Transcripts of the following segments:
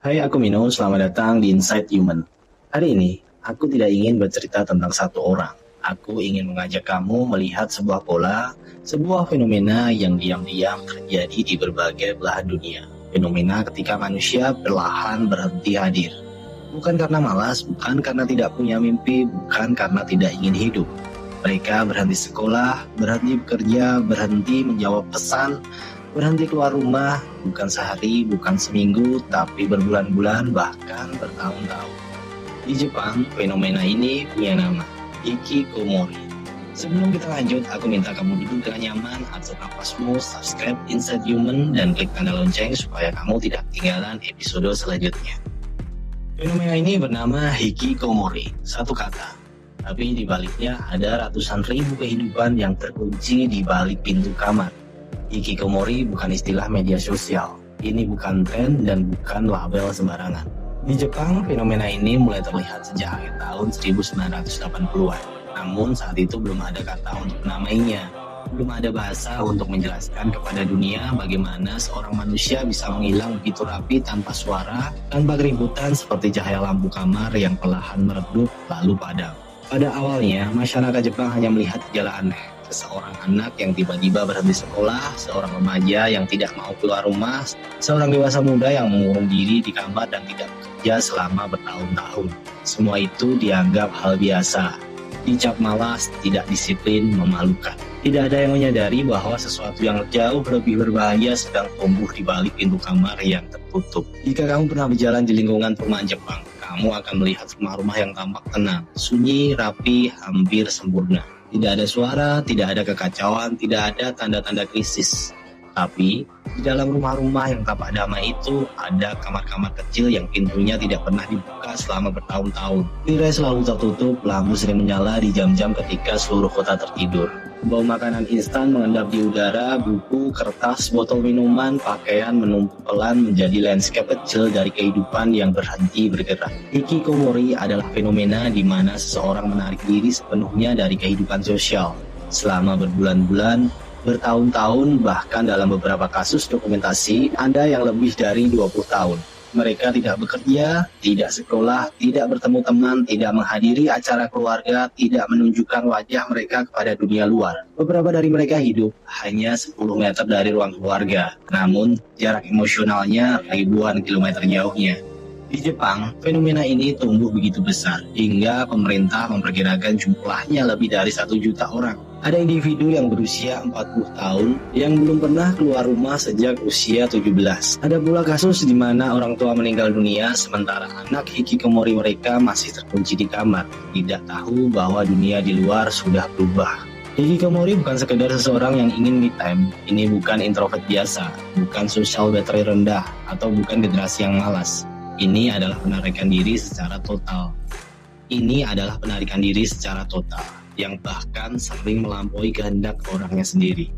Hai, aku Mino. Selamat datang di Inside Human. Hari ini, aku tidak ingin bercerita tentang satu orang. Aku ingin mengajak kamu melihat sebuah pola, sebuah fenomena yang diam-diam terjadi di berbagai belahan dunia. Fenomena ketika manusia perlahan berhenti hadir. Bukan karena malas, bukan karena tidak punya mimpi, bukan karena tidak ingin hidup. Mereka berhenti sekolah, berhenti bekerja, berhenti menjawab pesan, berhenti keluar rumah, bukan sehari, bukan seminggu, tapi berbulan-bulan, bahkan bertahun-tahun. Di Jepang, fenomena ini punya nama, hikikomori. Sebelum kita lanjut, aku minta kamu duduk dengan nyaman, atur napasmu, subscribe Inside Human, dan klik tanda lonceng supaya kamu tidak ketinggalan episode selanjutnya. Fenomena ini bernama hikikomori, satu kata. Tapi di baliknya ada ratusan ribu kehidupan yang terkunci di balik pintu kamar. Hikikomori bukan istilah media sosial. Ini bukan tren dan bukan label sembarangan. Di Jepang, fenomena ini mulai terlihat sejak akhir tahun 1980-an. Namun saat itu belum ada kata untuk menamainya. Belum ada bahasa untuk menjelaskan kepada dunia bagaimana seorang manusia bisa menghilang begitu rapi tanpa suara, tanpa keributan seperti cahaya lampu kamar yang perlahan meredup lalu padam. Pada awalnya, masyarakat Jepang hanya melihat gejala aneh. Seorang anak yang tiba-tiba berhenti sekolah, seorang remaja yang tidak mau keluar rumah, seorang dewasa muda yang mengurung diri di kamar dan tidak bekerja selama bertahun-tahun. Semua itu dianggap hal biasa, dicap malas, tidak disiplin, memalukan. Tidak ada yang menyadari bahwa sesuatu yang jauh lebih berbahaya sedang tumbuh di balik pintu kamar yang tertutup. Jika kamu pernah berjalan di lingkungan perumahan Jepang, kamu akan melihat rumah-rumah yang tampak tenang, sunyi, rapi, hampir sempurna. Tidak ada suara, tidak ada kekacauan, tidak ada tanda-tanda krisis. Tapi, di dalam rumah-rumah yang tampak damai itu, ada kamar-kamar kecil yang pintunya tidak pernah dibuka selama bertahun-tahun. Tirai selalu tertutup, lampu sering menyala di jam-jam ketika seluruh kota tertidur. Bau makanan instan mengendap di udara, buku, kertas, botol minuman, pakaian menumpuk pelan menjadi landscape kecil dari kehidupan yang berhenti bergerak. Hikikomori adalah fenomena di mana seseorang menarik diri sepenuhnya dari kehidupan sosial. Selama berbulan-bulan, bertahun-tahun, bahkan dalam beberapa kasus dokumentasi, ada yang lebih dari 20 tahun. Mereka tidak bekerja, tidak sekolah, tidak bertemu teman, tidak menghadiri acara keluarga, tidak menunjukkan wajah mereka kepada dunia luar. Beberapa dari mereka hidup hanya 10 meter dari ruang keluarga, namun jarak emosionalnya ribuan kilometer jauhnya. Di Jepang, fenomena ini tumbuh begitu besar, hingga pemerintah memperkirakan jumlahnya lebih dari 1 juta orang. Ada individu yang berusia 40 tahun yang belum pernah keluar rumah sejak usia 17. Ada pula kasus di mana orang tua meninggal dunia sementara anak hikikomori mereka masih terkunci di kamar, tidak tahu bahwa dunia di luar sudah berubah. Hikikomori bukan sekedar seseorang yang ingin me time. Ini bukan introvert biasa, bukan social battery rendah, atau bukan generasi yang malas. Ini adalah penarikan diri secara total. Yang bahkan sering melampaui kehendak orangnya sendiri.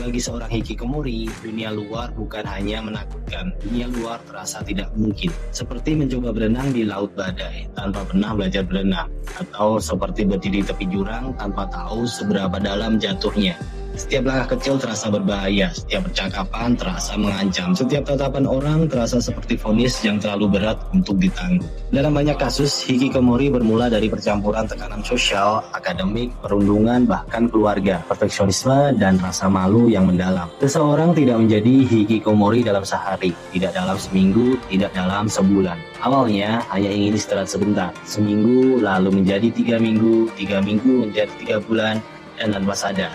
Bagi seorang hikikomori, dunia luar bukan hanya menakutkan, dunia luar terasa tidak mungkin. Seperti mencoba berenang di laut badai tanpa pernah belajar berenang, atau seperti berdiri tepi jurang tanpa tahu seberapa dalam jatuhnya. Setiap langkah kecil terasa berbahaya, setiap percakapan terasa mengancam, setiap tatapan orang terasa seperti vonis yang terlalu berat untuk ditanggung. Dalam banyak kasus, hikikomori bermula dari percampuran tekanan sosial, akademik, perundungan, bahkan keluarga, perfeksionisme, dan rasa malu yang mendalam. Seseorang tidak menjadi hikikomori dalam sehari, tidak dalam seminggu, tidak dalam sebulan. Awalnya hanya ingin istirahat sebentar, seminggu lalu menjadi 3 minggu, 3 minggu menjadi 3 bulan, dan tanpa sadar,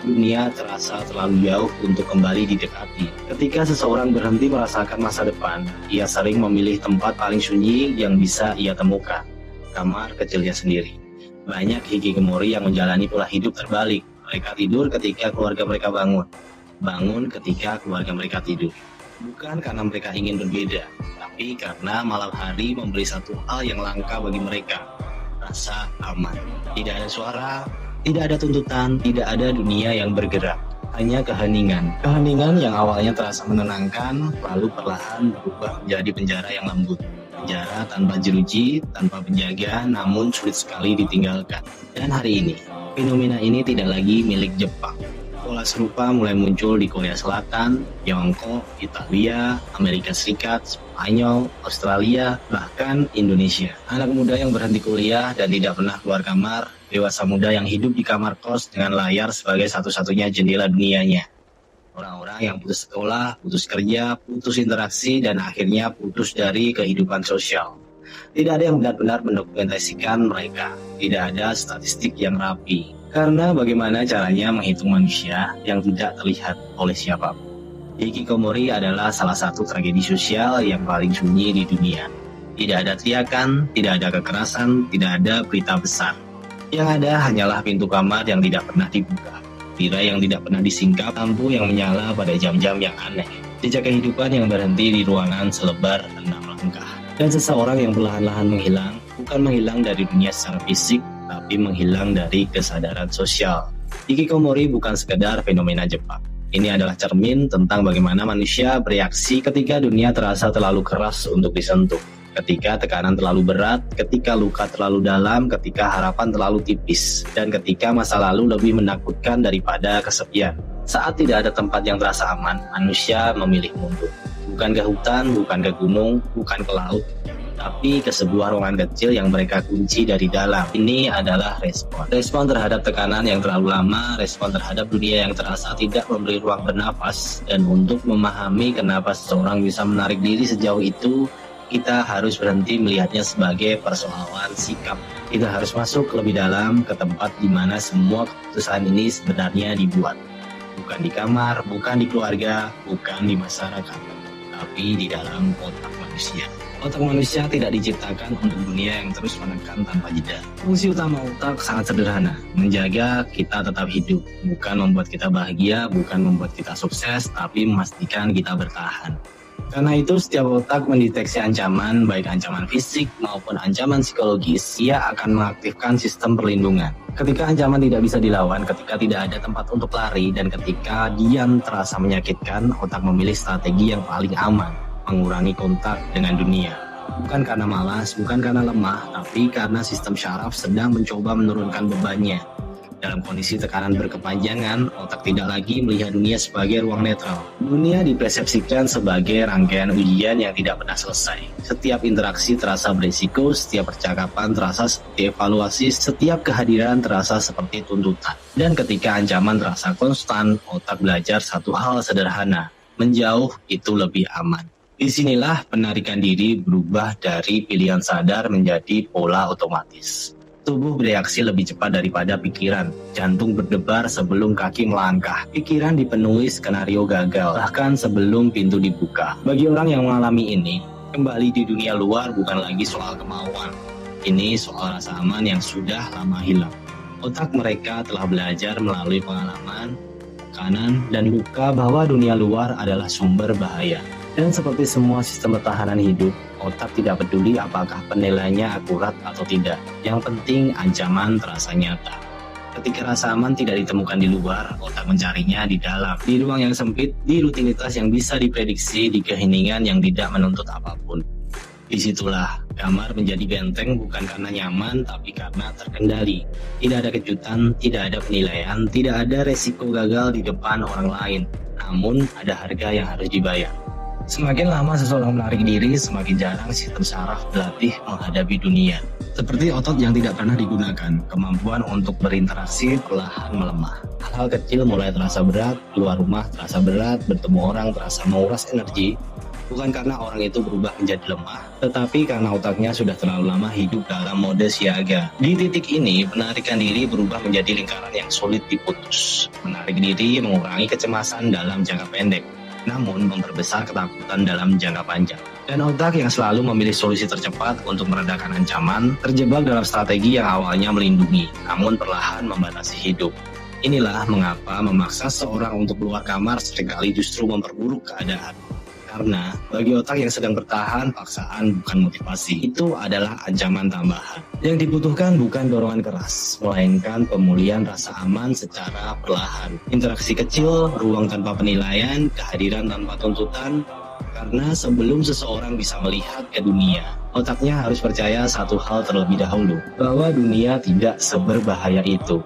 dunia terasa terlalu jauh untuk kembali didekati. Ketika seseorang berhenti merasakan masa depan, ia sering memilih tempat paling sunyi yang bisa ia temukan, kamar kecilnya sendiri. Banyak hikikomori yang menjalani pola hidup terbalik. Mereka tidur ketika keluarga mereka bangun, bangun ketika keluarga mereka tidur. Bukan karena mereka ingin berbeda, tapi karena malam hari memberi satu hal yang langka bagi mereka, rasa aman. Tidak ada suara, tidak ada tuntutan, tidak ada dunia yang bergerak, hanya keheningan. Keheningan yang awalnya terasa menenangkan, lalu perlahan berubah menjadi penjara yang lembut. Penjara tanpa jeruji, tanpa penjaga, namun sulit sekali ditinggalkan. Dan hari ini, fenomena ini tidak lagi milik Jepang. Pola serupa mulai muncul di Korea Selatan, Tiongkok, Italia, Amerika Serikat, Spanyol, Australia, bahkan Indonesia. Anak muda yang berhenti kuliah dan tidak pernah keluar kamar, dewasa muda yang hidup di kamar kos dengan layar sebagai satu-satunya jendela dunianya. Orang-orang yang putus sekolah, putus kerja, putus interaksi, dan akhirnya putus dari kehidupan sosial. Tidak ada yang benar-benar mendokumentasikan mereka. Tidak ada statistik yang rapi. Karena bagaimana caranya menghitung manusia yang tidak terlihat oleh siapapun. Hikikomori adalah salah satu tragedi sosial yang paling sunyi di dunia. Tidak ada teriakan, tidak ada kekerasan, tidak ada berita besar. Yang ada hanyalah pintu kamar yang tidak pernah dibuka, tirai yang tidak pernah disingkap, lampu yang menyala pada jam-jam yang aneh, jejak kehidupan yang berhenti di ruangan selebar 6 langkah. Dan seseorang yang perlahan-lahan menghilang, bukan menghilang dari dunia secara fisik, tapi menghilang dari kesadaran sosial. Hikikomori bukan sekedar fenomena Jepang. Ini adalah cermin tentang bagaimana manusia bereaksi ketika dunia terasa terlalu keras untuk disentuh, ketika tekanan terlalu berat, ketika luka terlalu dalam, ketika harapan terlalu tipis, dan ketika masa lalu lebih menakutkan daripada kesepian. Saat tidak ada tempat yang terasa aman, manusia memilih mundur. Bukan ke hutan, bukan ke gunung, bukan ke laut, tapi ke sebuah ruangan kecil yang mereka kunci dari dalam. Ini adalah respon. Respon terhadap tekanan yang terlalu lama, respon terhadap dunia yang terasa tidak memberi ruang bernafas, dan untuk memahami kenapa seseorang bisa menarik diri sejauh itu, kita harus berhenti melihatnya sebagai persoalan sikap. Kita harus masuk lebih dalam ke tempat di mana semua keputusan ini sebenarnya dibuat. Bukan di kamar, bukan di keluarga, bukan di masyarakat, tapi di dalam otak manusia. Otak manusia tidak diciptakan untuk dunia yang terus menekan tanpa jeda. Fungsi utama otak sangat sederhana, menjaga kita tetap hidup, bukan membuat kita bahagia, bukan membuat kita sukses, tapi memastikan kita bertahan. Karena itu setiap otak mendeteksi ancaman, baik ancaman fisik maupun ancaman psikologis, ia akan mengaktifkan sistem perlindungan. Ketika ancaman tidak bisa dilawan, ketika tidak ada tempat untuk lari, dan ketika diam terasa menyakitkan, otak memilih strategi yang paling aman, mengurangi kontak dengan dunia. Bukan karena malas, bukan karena lemah, tapi karena sistem syaraf sedang mencoba menurunkan bebannya. Dalam kondisi tekanan berkepanjangan, otak tidak lagi melihat dunia sebagai ruang netral. Dunia dipersepsikan sebagai rangkaian ujian yang tidak pernah selesai. Setiap interaksi terasa berisiko, setiap percakapan terasa seperti evaluasi, setiap kehadiran terasa seperti tuntutan. Dan ketika ancaman terasa konstan, otak belajar satu hal sederhana, menjauh itu lebih aman. Disinilah penarikan diri berubah dari pilihan sadar menjadi pola otomatis. Tubuh bereaksi lebih cepat daripada pikiran. Jantung berdebar sebelum kaki melangkah. Pikiran dipenuhi skenario gagal, bahkan sebelum pintu dibuka. Bagi orang yang mengalami ini, kembali di dunia luar bukan lagi soal kemauan. Ini soal rasa aman yang sudah lama hilang. Otak mereka telah belajar melalui pengalaman, tekanan, dan luka bahwa dunia luar adalah sumber bahaya. Dan seperti semua sistem pertahanan hidup, otak tidak peduli apakah penilaiannya akurat atau tidak. Yang penting ancaman terasa nyata. Ketika rasa aman tidak ditemukan di luar, otak mencarinya di dalam. Di ruang yang sempit, di rutinitas yang bisa diprediksi, di keheningan yang tidak menuntut apapun. Disitulah kamar menjadi benteng bukan karena nyaman, tapi karena terkendali. Tidak ada kejutan, tidak ada penilaian, tidak ada resiko gagal di depan orang lain. Namun ada harga yang harus dibayar. Semakin lama seseorang menarik diri, semakin jarang sistem saraf berlatih menghadapi dunia. Seperti otot yang tidak pernah digunakan, kemampuan untuk berinteraksi perlahan melemah. Hal-hal kecil mulai terasa berat, keluar rumah terasa berat, bertemu orang terasa menguras energi. Bukan karena orang itu berubah menjadi lemah, tetapi karena otaknya sudah terlalu lama hidup dalam mode siaga. Di titik ini, penarikan diri berubah menjadi lingkaran yang sulit diputus. Menarik diri mengurangi kecemasan dalam jangka pendek, namun memperbesar ketakutan dalam jangka panjang. Dan otak yang selalu memilih solusi tercepat untuk meredakan ancaman, terjebak dalam strategi yang awalnya melindungi, namun perlahan membatasi hidup. Inilah mengapa memaksa seorang untuk keluar kamar seringkali justru memperburuk keadaan. Karena bagi otak yang sedang bertahan, paksaan bukan motivasi. Itu adalah ancaman tambahan. Yang dibutuhkan bukan dorongan keras, melainkan pemulihan rasa aman secara perlahan. Interaksi kecil, ruang tanpa penilaian, kehadiran tanpa tuntutan. Karena sebelum seseorang bisa melihat ke dunia, otaknya harus percaya satu hal terlebih dahulu, bahwa dunia tidak seberbahaya itu.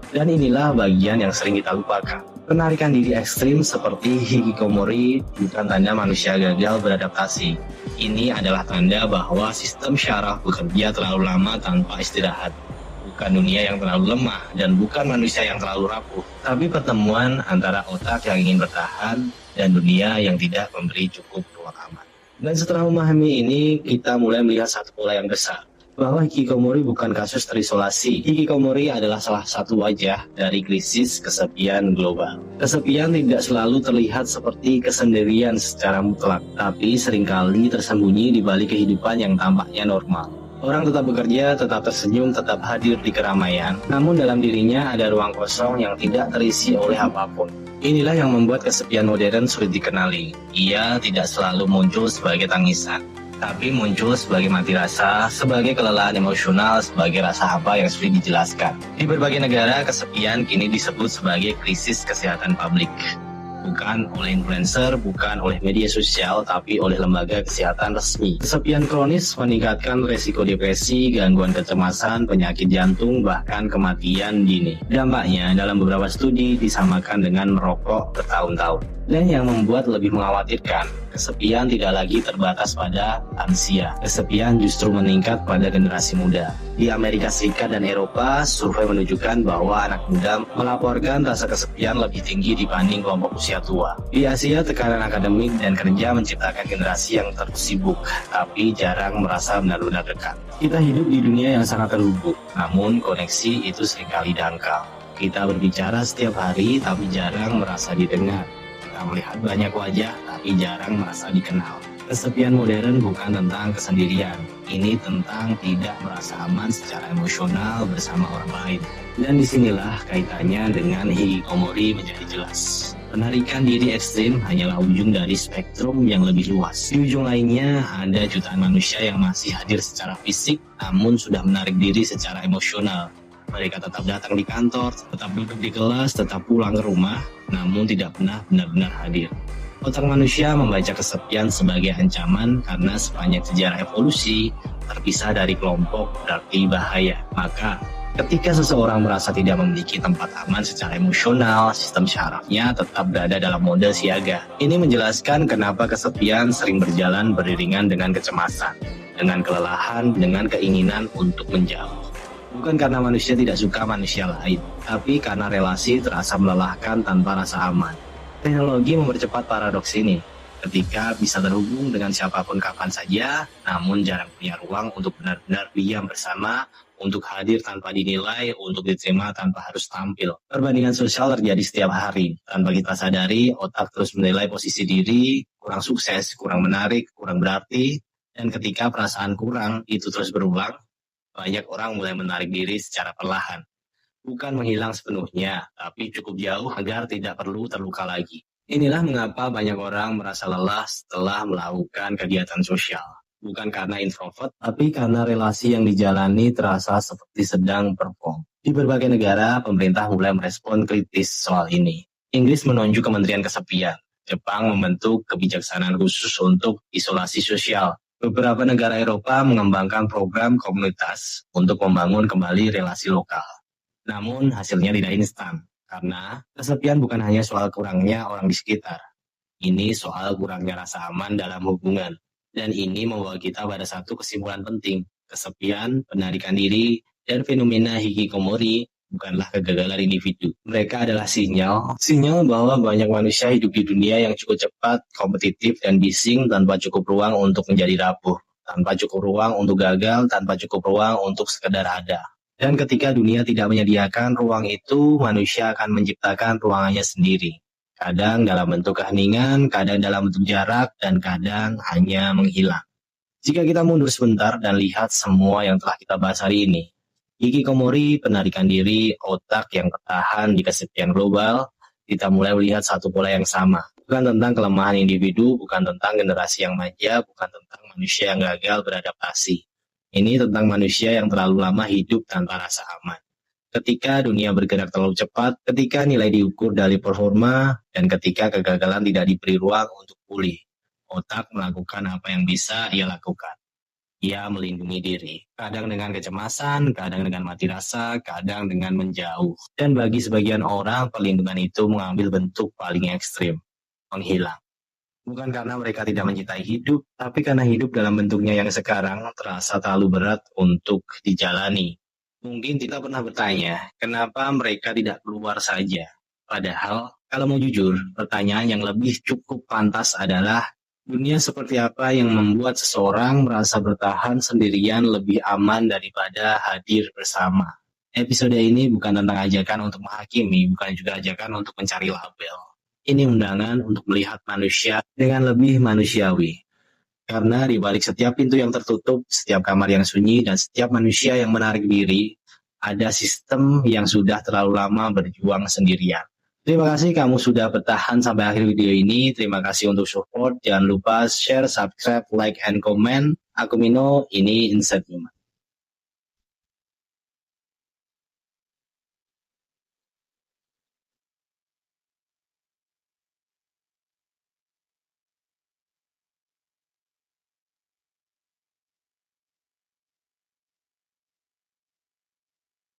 Dan inilah bagian yang sering kita lupakan. Penarikan diri ekstrim seperti hikikomori bukan tanda manusia gagal beradaptasi. Ini adalah tanda bahwa sistem syaraf bekerja terlalu lama tanpa istirahat. Bukan dunia yang terlalu lemah dan bukan manusia yang terlalu rapuh, tapi pertemuan antara otak yang ingin bertahan dan dunia yang tidak memberi cukup ruang aman. Dan setelah memahami ini, kita mulai melihat satu pola yang besar, bahwa hikikomori bukan kasus terisolasi. Hikikomori adalah salah satu wajah dari krisis kesepian global. Kesepian tidak selalu terlihat seperti kesendirian secara mutlak, tapi seringkali tersembunyi di balik kehidupan yang tampaknya normal. Orang tetap bekerja, tetap tersenyum, tetap hadir di keramaian, namun dalam dirinya ada ruang kosong yang tidak terisi oleh apapun. Inilah yang membuat kesepian modern sulit dikenali. Ia tidak selalu muncul sebagai tangisan, tapi muncul sebagai mati rasa, sebagai kelelahan emosional, sebagai rasa hampa yang sulit dijelaskan. Di berbagai negara, kesepian kini disebut sebagai krisis kesehatan publik. Bukan oleh influencer, bukan oleh media sosial, tapi oleh lembaga kesehatan resmi. Kesepian kronis meningkatkan resiko depresi, gangguan kecemasan, penyakit jantung, bahkan kematian dini. Dampaknya dalam beberapa studi disamakan dengan merokok bertahun-tahun. Dan yang membuat lebih mengkhawatirkan, kesepian tidak lagi terbatas pada lansia. Kesepian justru meningkat pada generasi muda. Di Amerika Serikat dan Eropa, survei menunjukkan bahwa anak muda melaporkan rasa kesepian lebih tinggi dibanding kelompok usia tua. Di Asia, tekanan akademik dan kerja menciptakan generasi yang terus sibuk, tapi jarang merasa benar-benar dekat. Kita hidup di dunia yang sangat terhubung, namun koneksi itu seringkali dangkal. Kita berbicara setiap hari, tapi jarang merasa didengar. Kita melihat banyak wajah, tapi jarang merasa dikenal. Kesepian modern bukan tentang kesendirian. Ini tentang tidak merasa aman secara emosional bersama orang lain. Dan disinilah kaitannya dengan hikikomori menjadi jelas. Penarikan diri ekstrim hanyalah ujung dari spektrum yang lebih luas. Di ujung lainnya ada jutaan manusia yang masih hadir secara fisik, namun sudah menarik diri secara emosional. Mereka tetap datang di kantor, tetap duduk di kelas, tetap pulang ke rumah, namun tidak pernah benar-benar hadir. Otak manusia membaca kesepian sebagai ancaman karena sepanjang sejarah evolusi, terpisah dari kelompok berarti bahaya. Maka, ketika seseorang merasa tidak memiliki tempat aman secara emosional, sistem syarafnya tetap berada dalam mode siaga. Ini menjelaskan kenapa kesepian sering berjalan beriringan dengan kecemasan, dengan kelelahan, dengan keinginan untuk menjauh. Bukan karena manusia tidak suka manusia lain, tapi karena relasi terasa melelahkan tanpa rasa aman. Teknologi mempercepat paradoks ini. Ketika bisa terhubung dengan siapapun kapan saja, namun jarang punya ruang untuk benar-benar diam bersama, untuk hadir tanpa dinilai, untuk diterima tanpa harus tampil. Perbandingan sosial terjadi setiap hari. Tanpa kita sadari, otak terus menilai posisi diri, kurang sukses, kurang menarik, kurang berarti, dan ketika perasaan kurang itu terus berulang, banyak orang mulai menarik diri secara perlahan. Bukan menghilang sepenuhnya, tapi cukup jauh agar tidak perlu terluka lagi. Inilah mengapa banyak orang merasa lelah setelah melakukan kegiatan sosial. Bukan karena introvert, tapi karena relasi yang dijalani terasa seperti sedang perform. Di berbagai negara, pemerintah mulai merespon kritis soal ini. Inggris menunjuk Kementerian Kesepian. Jepang membentuk kebijaksanaan khusus untuk isolasi sosial. Beberapa negara Eropa mengembangkan program komunitas untuk membangun kembali relasi lokal. Namun hasilnya tidak instan, karena kesepian bukan hanya soal kurangnya orang di sekitar. Ini soal kurangnya rasa aman dalam hubungan. Dan ini membawa kita pada satu kesimpulan penting. Kesepian, penarikan diri, dan fenomena hikikomori bukanlah kegagalan individu. Mereka adalah sinyal bahwa banyak manusia hidup di dunia yang cukup cepat, kompetitif, dan bising tanpa cukup ruang untuk menjadi rapuh, tanpa cukup ruang untuk gagal, tanpa cukup ruang untuk sekedar ada. Dan ketika dunia tidak menyediakan ruang itu, manusia akan menciptakan ruangannya sendiri. Kadang dalam bentuk keheningan, kadang dalam bentuk jarak, dan kadang hanya menghilang. Jika kita mundur sebentar dan lihat semua yang telah kita bahas hari ini, hikikomori, penarikan diri, otak yang bertahan di kesepian global, kita mulai melihat satu pola yang sama. Bukan tentang kelemahan individu, bukan tentang generasi yang manja, bukan tentang manusia yang gagal beradaptasi. Ini tentang manusia yang terlalu lama hidup tanpa rasa aman. Ketika dunia bergerak terlalu cepat, ketika nilai diukur dari performa, dan ketika kegagalan tidak diberi ruang untuk pulih, otak melakukan apa yang bisa ia lakukan. Ia melindungi diri, kadang dengan kecemasan, kadang dengan mati rasa, kadang dengan menjauh. Dan bagi sebagian orang, perlindungan itu mengambil bentuk paling ekstrim, menghilang. Bukan karena mereka tidak mencintai hidup, tapi karena hidup dalam bentuknya yang sekarang terasa terlalu berat untuk dijalani. Mungkin kita pernah bertanya, kenapa mereka tidak keluar saja? Padahal, kalau mau jujur, pertanyaan yang lebih cukup pantas adalah, dunia seperti apa yang membuat seseorang merasa bertahan sendirian lebih aman daripada hadir bersama? Episode ini bukan tentang ajakan untuk menghakimi, bukan juga ajakan untuk mencari label. Ini undangan untuk melihat manusia dengan lebih manusiawi. Karena di balik setiap pintu yang tertutup, setiap kamar yang sunyi, dan setiap manusia yang menarik diri, ada sistem yang sudah terlalu lama berjuang sendirian. Terima kasih kamu sudah bertahan sampai akhir video ini. Terima kasih untuk support. Jangan lupa share, subscribe, like, and comment. Aku Mino, ini Inside Human.